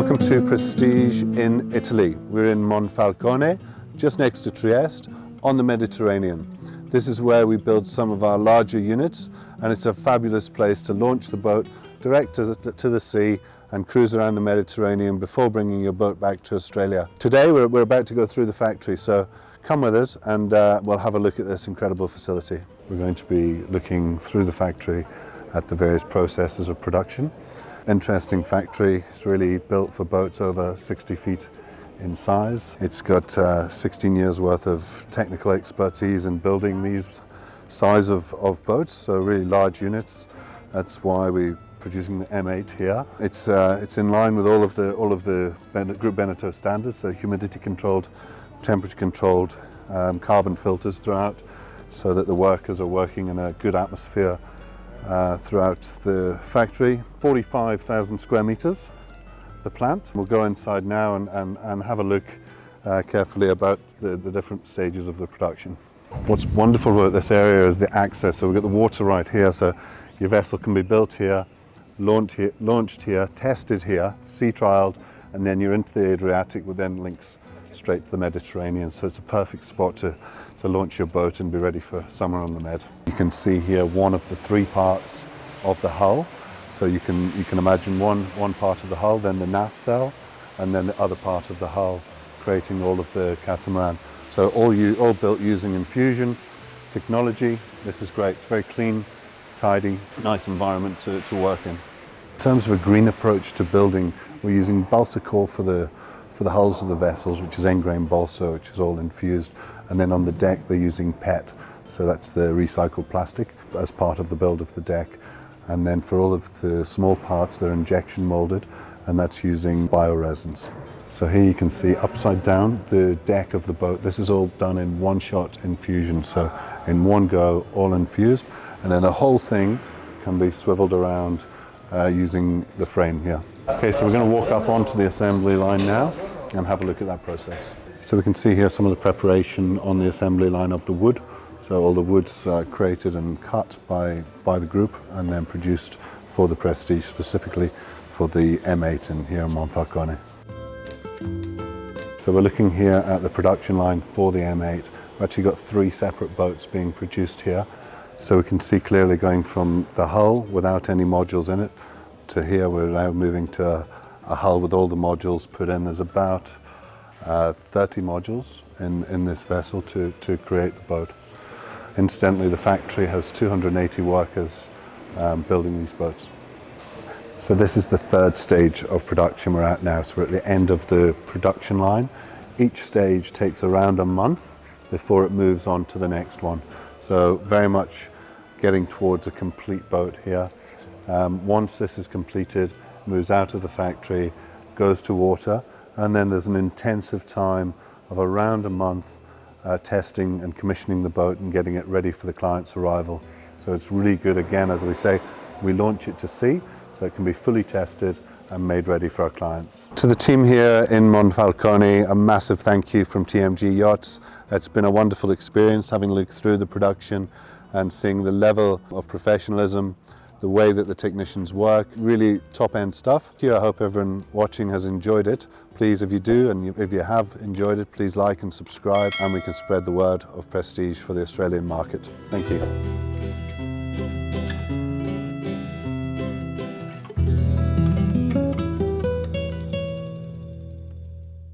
Welcome to Prestige in Italy. We're in Monfalcone, just next to Trieste, on the Mediterranean. This is where we build some of our larger units, and it's a fabulous place to launch the boat direct to the sea and cruise around the Mediterranean before bringing your boat back to Australia. Today we're about to go through the factory, so come with us and we'll have a look at this incredible facility. We're going to be looking through the factory at the various processes of production. Interesting factory. It's really built for boats over 60 feet in size. It's got 16 years worth of technical expertise in building these size of boats, so really large units. That's why we're producing the M8 here. It's in line with all of the Group Beneteau standards, so humidity controlled, temperature controlled, carbon filters throughout, so that the workers are working in a good atmosphere throughout the factory. 45,000 square meters, the plant. We'll go inside now and have a look carefully about the different stages of the production. What's wonderful about this area is the access. So we've got the water right here, so your vessel can be built here, launched here, tested here, sea trialed, and then you're into the Adriatic, with then links straight to the Mediterranean. So it's a perfect spot to launch your boat and be ready for summer on the Med. You can see here one of the three parts of the hull. So you can imagine one part of the hull, then the nacelle, and then the other part of the hull, creating all of the catamaran. So all built using infusion technology. This is great. It's very clean, tidy, nice environment to work in. In terms of a green approach to building, we're using balsa core for the hulls of the vessels, which is end-grain balsa, which is all infused. And then on the deck, they're using PET. So that's the recycled plastic as part of the build of the deck. And then for all of the small parts, they're injection molded, and that's using bioresins. So here you can see upside down the deck of the boat. This is all done in one-shot infusion. So in one go, all infused. And then the whole thing can be swiveled around using the frame here. Okay, so we're going to walk up onto the assembly line now and have a look at that process. So we can see here some of the preparation on the assembly line of the wood. So all the wood's created and cut by the group and then produced for the Prestige, specifically for the M8 in here in Monfalcone. So we're looking here at the production line for the M8. We've actually got three separate boats being produced here. So we can see clearly going from the hull without any modules in it to here. We're now moving to a hull with all the modules put in. There's about 30 modules in this vessel to create the boat. Incidentally, the factory has 280 workers building these boats. So this is the third stage of production we're at now. So we're at the end of the production line. Each stage takes around a month before it moves on to the next one. So very much getting towards a complete boat here. Once this is completed, moves out of the factory, goes to water, and then there's an intensive time of around a month testing and commissioning the boat and getting it ready for the client's arrival. So it's really good. Again, as we say, we launch it to sea so it can be fully tested and made ready for our clients. To the team here in Monfalcone, a massive thank you from TMG Yachts. It's been a wonderful experience having looked through the production and seeing the level of professionalism, the way that the technicians work, really top-end stuff. Here, I hope everyone watching has enjoyed it. Please, if you do, and if you have enjoyed it, please like and subscribe, and we can spread the word of Prestige for the Australian market. Thank you.